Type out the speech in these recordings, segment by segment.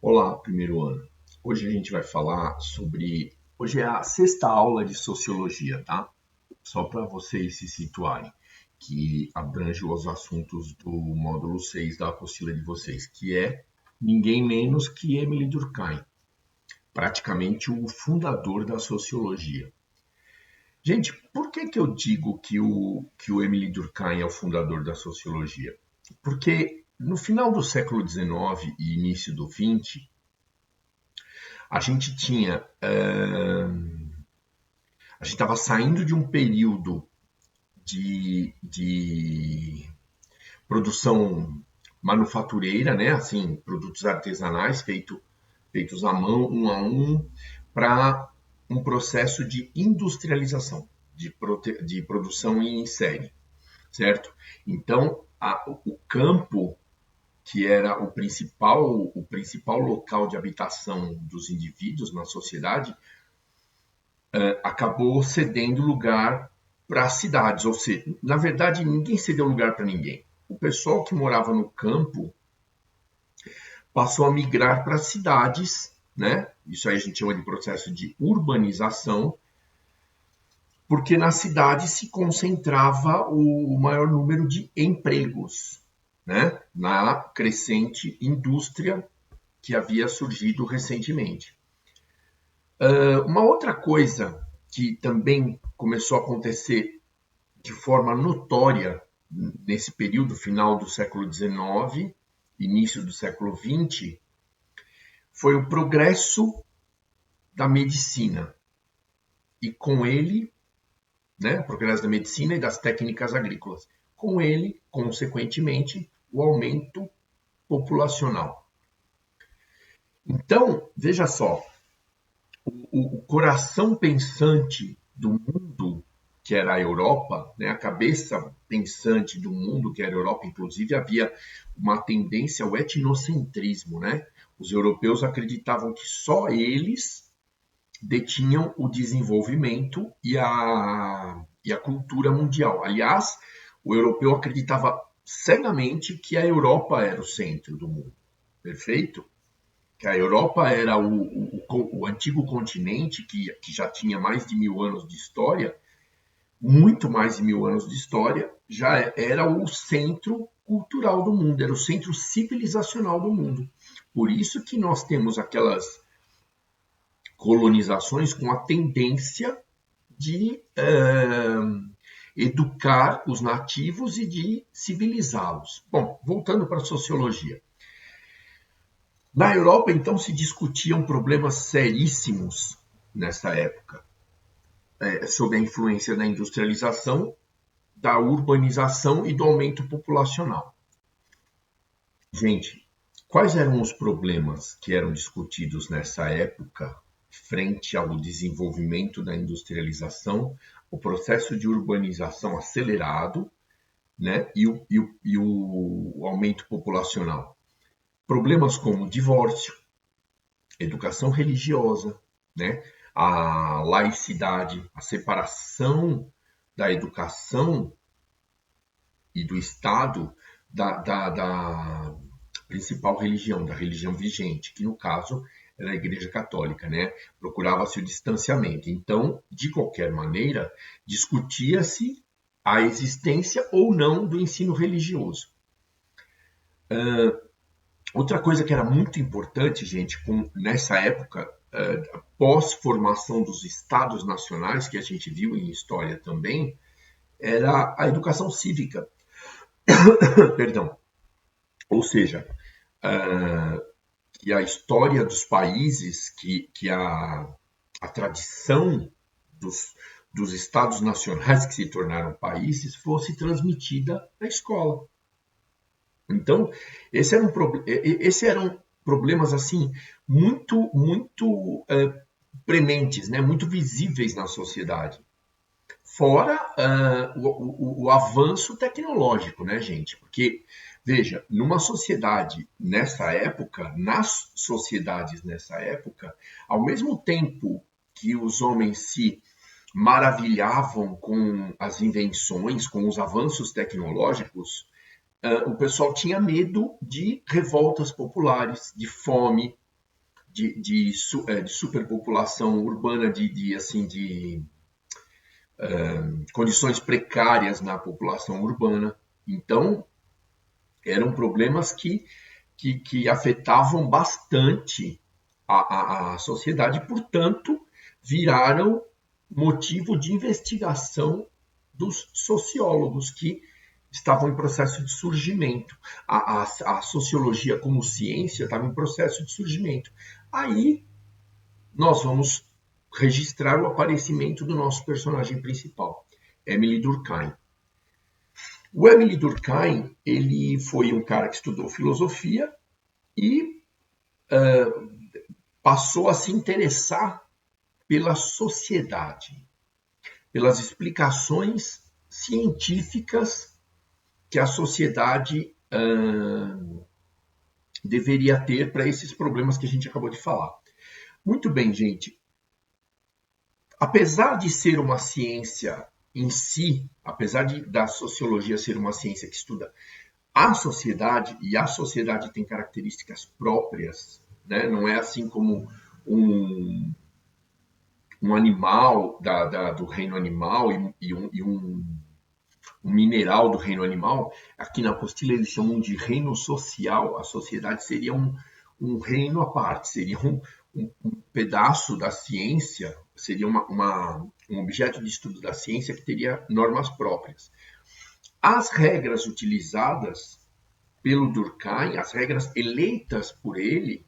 Olá, primeiro ano. Hoje a gente vai falar sobre. Hoje é a sexta aula de sociologia, tá? Só para vocês se situarem, que abrange os assuntos do módulo 6 da apostila de vocês, que é ninguém menos que Emile Durkheim, praticamente o fundador da sociologia. Gente, por que eu digo que o Emile Durkheim é o fundador da sociologia? Porque no final do século XIX e início do XX, a gente tinha. A gente estava saindo de um período de produção manufatureira, né? Assim, produtos artesanais feitos à mão, um a um, para um processo de industrialização, de produção em série, certo? Então, o campo, que era o principal local de habitação dos indivíduos na sociedade, acabou cedendo lugar para as cidades. Ou seja, na verdade, ninguém cedeu lugar para ninguém. O pessoal que morava no campo passou a migrar para as cidades, né? Isso aí a gente chama de processo de urbanização, porque na cidade se concentrava o maior número de empregos, né? Na crescente indústria que havia surgido recentemente. Uma outra coisa que também começou a acontecer de forma notória nesse período final do século XIX, início do século XX, foi o progresso da medicina. E com ele, né, o progresso da medicina e das técnicas agrícolas. Com ele, consequentemente, o aumento populacional. Então, veja só, o coração pensante do mundo, que era a Europa, né, a cabeça pensante do mundo, que era a Europa, inclusive, havia uma tendência ao etnocentrismo. Né? Os europeus acreditavam que só eles detinham o desenvolvimento e a cultura mundial. Aliás, o europeu acreditava cegamente que a Europa era o centro do mundo. Perfeito? Que a Europa era o antigo continente que já tinha mais de 1000 anos de história, muito mais de 1000 anos de história, já era o centro cultural do mundo, era o centro civilizacional do mundo. Por isso que nós temos aquelas colonizações com a tendência de educar os nativos e de civilizá-los. Bom, voltando para a sociologia. Na Europa, então, se discutiam problemas seríssimos nessa época, sob a influência da industrialização, da urbanização e do aumento populacional. Gente, quais eram os problemas que eram discutidos nessa época frente ao desenvolvimento da industrialização, o processo de urbanização acelerado, né, e o aumento populacional? Problemas como divórcio, educação religiosa, né, a laicidade, a separação da educação e do Estado da principal religião, da religião vigente, que no caso era a Igreja Católica, né? Procurava-se o distanciamento. Então, de qualquer maneira, discutia-se a existência ou não do ensino religioso. Outra coisa que era muito importante, gente, nessa época, pós-formação dos estados nacionais, que a gente viu em história também, era a educação cívica. Perdão. Ou seja, que a história dos países, que a tradição dos estados nacionais que se tornaram países fosse transmitida na escola. Então, esses eram problemas assim muito prementes, né? Muito visíveis na sociedade. Fora o avanço tecnológico, né, gente? Porque, veja, numa sociedade nessa época, nas sociedades nessa época, ao mesmo tempo que os homens se maravilhavam com as invenções, com os avanços tecnológicos, o pessoal tinha medo de revoltas populares, de fome, de superpopulação urbana, de condições precárias na população urbana. Então, eram problemas que afetavam bastante a sociedade, portanto, viraram motivo de investigação dos sociólogos que estavam em processo de surgimento. A sociologia como ciência estava em processo de surgimento. Aí nós vamos registrar o aparecimento do nosso personagem principal, Émile Durkheim. O Émile Durkheim, ele foi um cara que estudou filosofia e passou a se interessar pela sociedade, pelas explicações científicas que a sociedade deveria ter para esses problemas que a gente acabou de falar. Muito bem, gente. Apesar de ser uma ciência em si, apesar da sociologia ser uma ciência que estuda a sociedade, e a sociedade tem características próprias, né? Não é assim como um animal do reino animal e um mineral do reino animal. Aqui na apostila eles chamam de reino social. A sociedade seria um reino à parte, seria um pedaço da ciência, seria um objeto de estudo da ciência que teria normas próprias. As regras utilizadas pelo Durkheim, as regras eleitas por ele,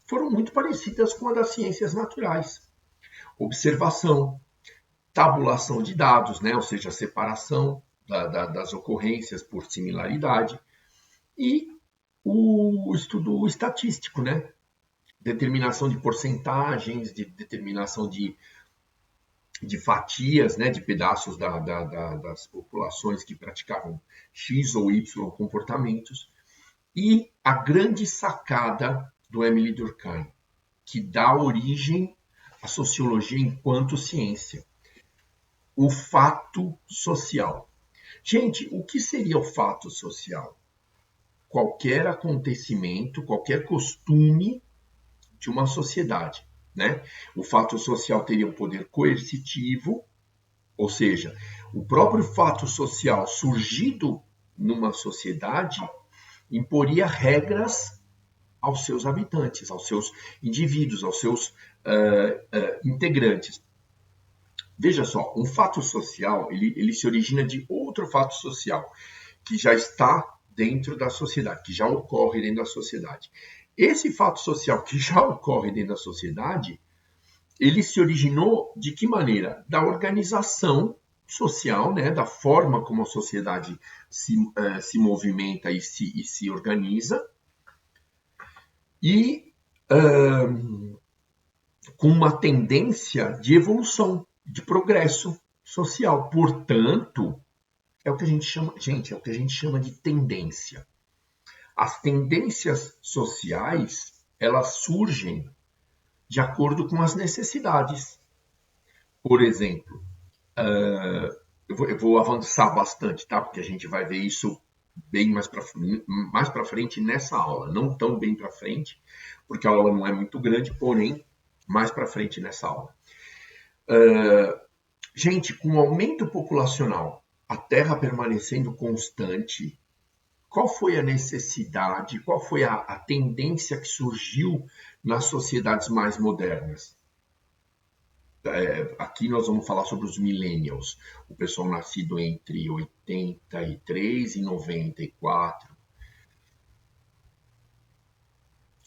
foram muito parecidas com as das ciências naturais. Observação, tabulação de dados, né? Ou seja, a separação das ocorrências por similaridade, e o estudo estatístico, né? Determinação de porcentagens, de determinação de fatias, né? De pedaços das populações que praticavam X ou Y comportamentos. E a grande sacada do Émile Durkheim, que dá origem à sociologia enquanto ciência: o fato social. Gente, o que seria o fato social? Qualquer acontecimento, qualquer costume de uma sociedade, né? O fato social teria um poder coercitivo, ou seja, o próprio fato social surgido numa sociedade imporia regras aos seus habitantes, aos seus indivíduos, aos seus integrantes. Veja só, um fato social, ele se origina de outro fato social, que já está dentro da sociedade, que já ocorre dentro da sociedade. Esse fato social que já ocorre dentro da sociedade, ele se originou de que maneira? Da organização social, né? Da forma como a sociedade se movimenta e se organiza, e com uma tendência de evolução, de progresso social. Portanto, é o que a gente chama de tendência. As tendências sociais, elas surgem de acordo com as necessidades. Por exemplo, eu vou avançar bastante, tá? Porque a gente vai ver isso bem mais para frente nessa aula. Não tão bem para frente, porque a aula não é muito grande, porém, mais para frente nessa aula. Gente, com o aumento populacional, a Terra permanecendo constante, qual foi a necessidade, qual foi a tendência que surgiu nas sociedades mais modernas? Aqui nós vamos falar sobre os millennials, o pessoal nascido entre 83 e 94.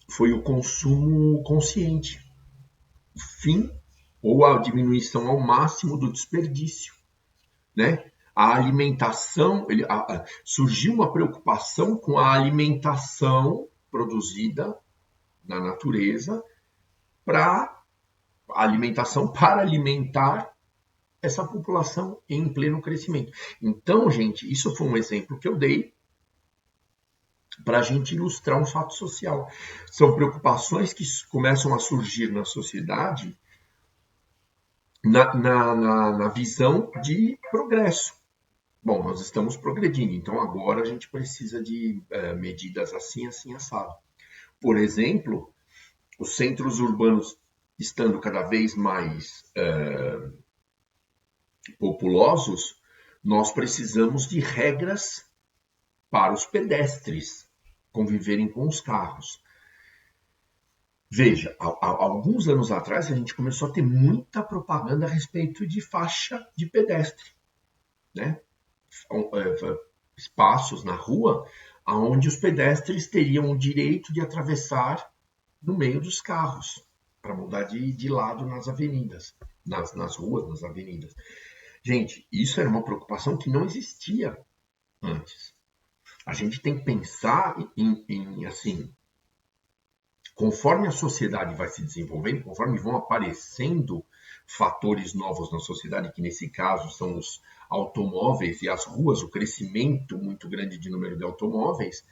Foi o consumo consciente, o fim ou a diminuição ao máximo do desperdício, né? A alimentação, surgiu uma preocupação com a alimentação produzida na natureza para alimentar essa população em pleno crescimento. Então, gente, isso foi um exemplo que eu dei para a gente ilustrar um fato social. São preocupações que começam a surgir na sociedade na visão de progresso. Bom, nós estamos progredindo, então agora a gente precisa de medidas assim, assado. Por exemplo, os centros urbanos estando cada vez mais populosos, nós precisamos de regras para os pedestres conviverem com os carros. Veja, há alguns anos atrás a gente começou a ter muita propaganda a respeito de faixa de pedestre, né? Espaços na rua onde os pedestres teriam o direito de atravessar no meio dos carros, para mudar de lado nas avenidas, nas ruas, nas avenidas. Gente, isso era uma preocupação que não existia antes. A gente tem que pensar em assim, conforme a sociedade vai se desenvolvendo, conforme vão aparecendo fatores novos na sociedade, que nesse caso são os automóveis e as ruas, o crescimento muito grande de número de automóveis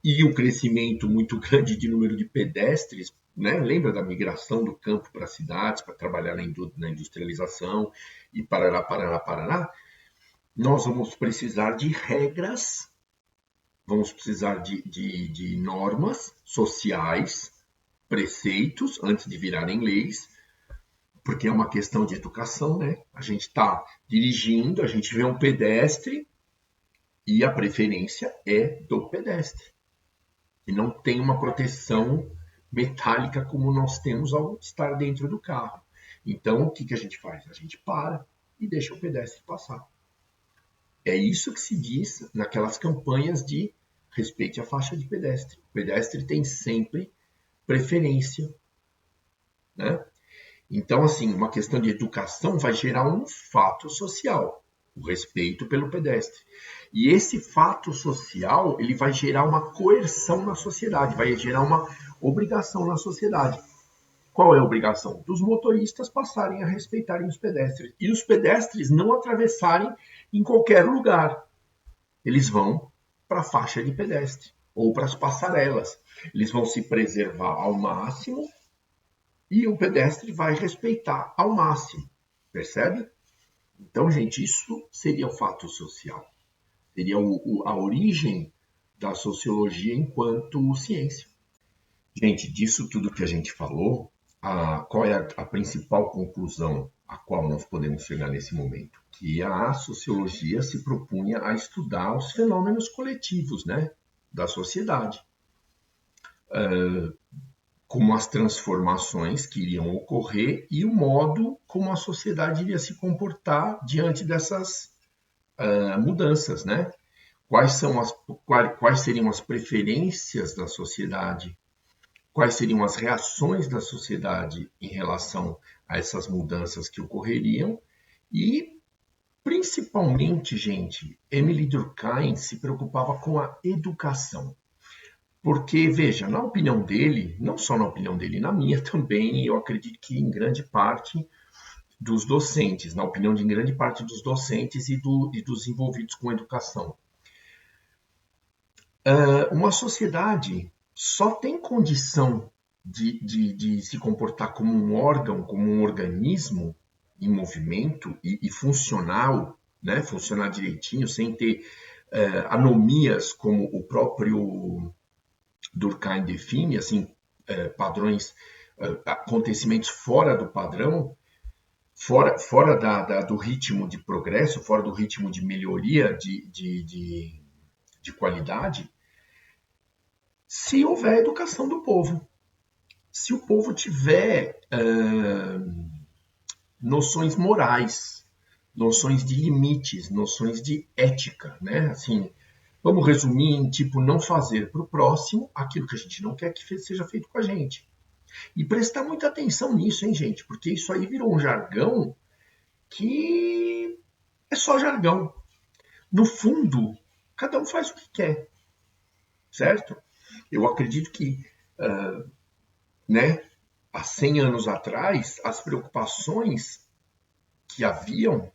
e o crescimento muito grande de número de pedestres, né? Lembra da migração do campo para as cidades, para trabalhar na industrialização e parará. Nós vamos precisar de regras, vamos precisar de normas sociais, preceitos, antes de virarem leis, porque é uma questão de educação, né? A gente está dirigindo, a gente vê um pedestre e a preferência é do pedestre. E não tem uma proteção metálica como nós temos ao estar dentro do carro. Então, o que a gente faz? A gente para e deixa o pedestre passar. É isso que se diz naquelas campanhas de respeite a faixa de pedestre. O pedestre tem sempre preferência, né? Então, assim, uma questão de educação vai gerar um fato social, o respeito pelo pedestre. E esse fato social, ele vai gerar uma coerção na sociedade, vai gerar uma obrigação na sociedade. Qual é a obrigação? Dos motoristas passarem a respeitarem os pedestres. E os pedestres não atravessarem em qualquer lugar. Eles vão para a faixa de pedestre ou para as passarelas. Eles vão se preservar ao máximo e o pedestre vai respeitar ao máximo. Percebe? Então, gente, isso seria o fato social. Seria a origem da sociologia enquanto ciência. Gente, disso tudo que a gente falou, qual é a principal conclusão a qual nós podemos chegar nesse momento? Que a sociologia se propunha a estudar os fenômenos coletivos, né, da sociedade. Como as transformações que iriam ocorrer e o modo como a sociedade iria se comportar diante dessas mudanças, né? Quais seriam as preferências da sociedade? Quais seriam as reações da sociedade em relação a essas mudanças que ocorreriam? E, principalmente, gente, Émile Durkheim se preocupava com a educação. Porque, veja, na opinião dele, não só na opinião dele, na minha também, eu acredito que em grande parte dos docentes, na opinião de grande parte dos docentes e dos envolvidos com a educação. Uma sociedade só tem condição de se comportar como um órgão, como um organismo em movimento e funcional, né? Funcionar direitinho, sem ter anomias, como o próprio Durkheim define, assim, padrões, acontecimentos fora do padrão, fora do ritmo de progresso, fora do ritmo de melhoria de qualidade, se houver educação do povo. Se o povo tiver noções morais, noções de limites, noções de ética, né? Assim, vamos resumir em tipo não fazer para o próximo aquilo que a gente não quer que seja feito com a gente. E prestar muita atenção nisso, hein, gente? Porque isso aí virou um jargão que é só jargão. No fundo, cada um faz o que quer, certo? Eu acredito que, há 100 anos atrás, as preocupações que haviam,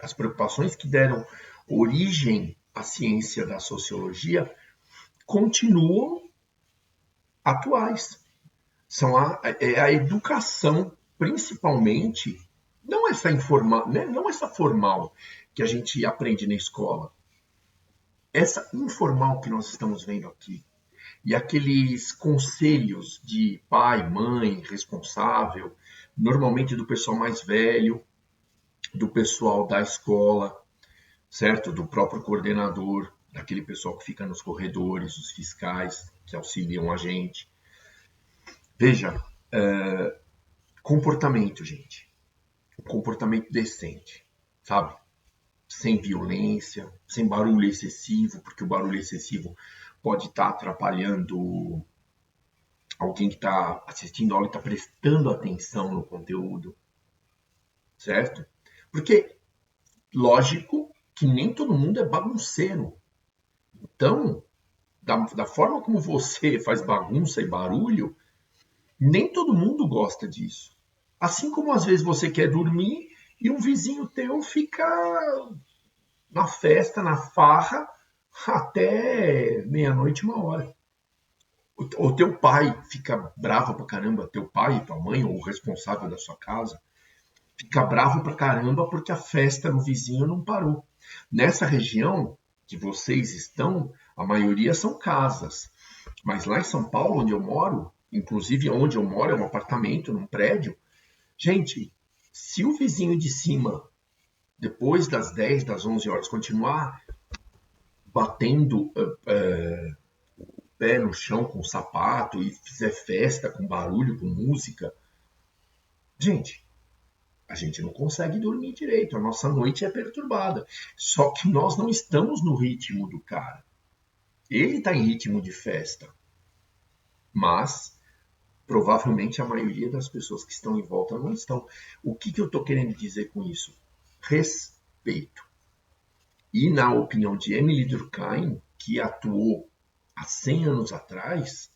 as preocupações que deram origem à ciência da sociologia, continuam atuais. São a educação, principalmente, não essa informal, né? Não essa formal que a gente aprende na escola, essa informal que nós estamos vendo aqui. E aqueles conselhos de pai, mãe, responsável, normalmente do pessoal mais velho, do pessoal da escola, certo? Do próprio coordenador, daquele pessoal que fica nos corredores, os fiscais que auxiliam a gente. Veja, comportamento, gente. Um comportamento decente, sabe? Sem violência, sem barulho excessivo, porque o barulho excessivo pode estar atrapalhando alguém que está assistindo a aula e está prestando atenção no conteúdo, certo? Porque, lógico que nem todo mundo é bagunceiro. Então, da forma como você faz bagunça e barulho, nem todo mundo gosta disso. Assim como às vezes você quer dormir e um vizinho teu fica na festa, na farra, até meia-noite, 1 hora. O teu pai fica bravo pra caramba, teu pai, tua mãe, ou o responsável da sua casa, fica bravo pra caramba porque a festa no vizinho não parou. Nessa região que vocês estão, a maioria são casas. Mas lá em São Paulo, onde eu moro, inclusive onde eu moro é um apartamento, num prédio, gente, se o vizinho de cima, depois das 10, das 11 horas, continuar batendo o pé no chão com o sapato e fizer festa com barulho, com música, gente, a gente não consegue dormir direito, a nossa noite é perturbada. Só que nós não estamos no ritmo do cara. Ele está em ritmo de festa, mas provavelmente a maioria das pessoas que estão em volta não estão. O que eu estou querendo dizer com isso? Respeito. E na opinião de Emily Durkheim, que atuou há 100 anos atrás,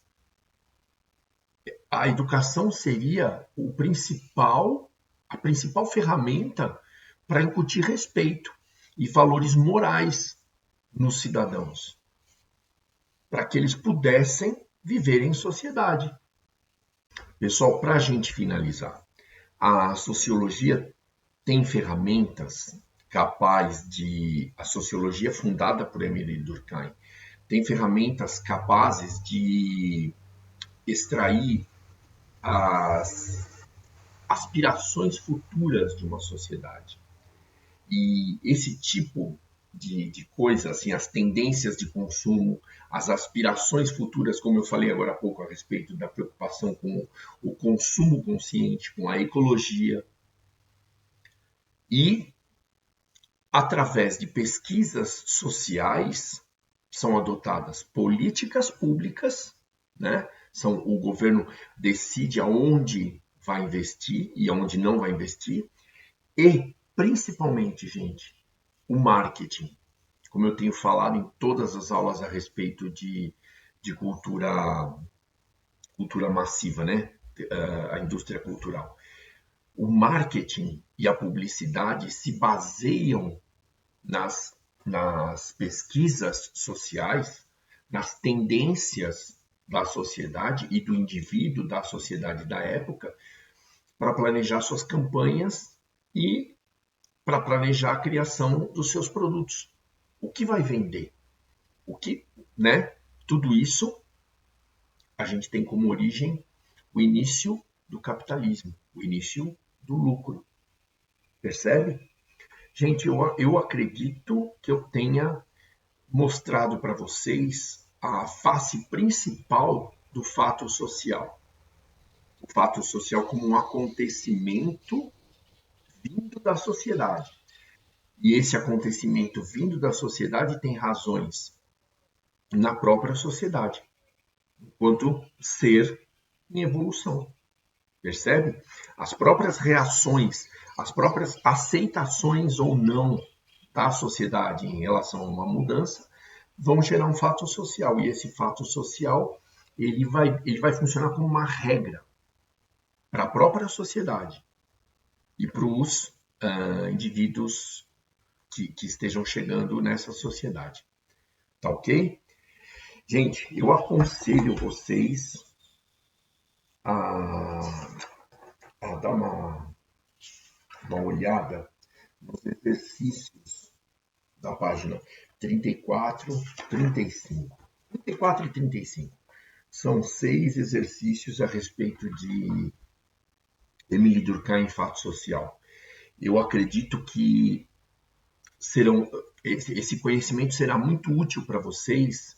a educação seria a principal ferramenta para incutir respeito e valores morais nos cidadãos, para que eles pudessem viver em sociedade. Pessoal, para a gente finalizar, a sociologia tem ferramentas capazes de... A sociologia fundada por Emily Durkheim tem ferramentas capazes de extrair as aspirações futuras de uma sociedade. E esse tipo de coisa, assim, as tendências de consumo, as aspirações futuras, como eu falei agora há pouco a respeito da preocupação com o consumo consciente, com a ecologia, e através de pesquisas sociais são adotadas políticas públicas, né? O governo decide aonde vai investir e aonde não vai investir, e principalmente, gente, o marketing, como eu tenho falado em todas as aulas a respeito de cultura massiva, né? A indústria cultural. O marketing e a publicidade se baseiam nas pesquisas sociais, nas tendências da sociedade e do indivíduo, da sociedade da época, para planejar suas campanhas e para planejar a criação dos seus produtos. O que vai vender? O que, né? Tudo isso a gente tem como origem o início do capitalismo, o início do lucro. Percebe? Gente, eu acredito que eu tenha mostrado para vocês a face principal do fato social. O fato social como um acontecimento vindo da sociedade. E esse acontecimento vindo da sociedade tem razões na própria sociedade, enquanto ser em evolução. Percebe? As próprias reações, as próprias aceitações ou não da sociedade em relação a uma mudança vão gerar um fato social. E esse fato social ele vai funcionar como uma regra para a própria sociedade e para os indivíduos que estejam chegando nessa sociedade. Tá ok? Gente, eu aconselho vocês a dar uma olhada nos exercícios da página 34, 35. 34 e 35. São 6 exercícios a respeito de Emile Durkheim em fato social. Eu acredito que esse conhecimento será muito útil para vocês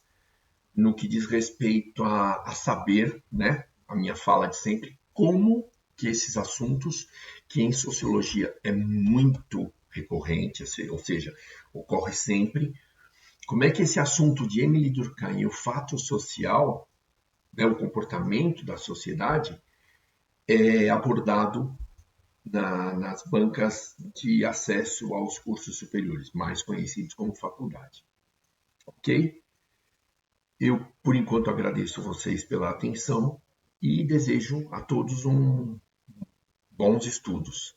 no que diz respeito a saber, né? A minha fala de sempre, como que esses assuntos, que em sociologia é muito recorrente, ou seja, ocorre sempre, como é que esse assunto de Emile Durkheim, o fato social, né, o comportamento da sociedade, é abordado nas bancas de acesso aos cursos superiores, mais conhecidos como faculdade. Ok? Eu, por enquanto, agradeço vocês pela atenção e desejo a todos bons estudos.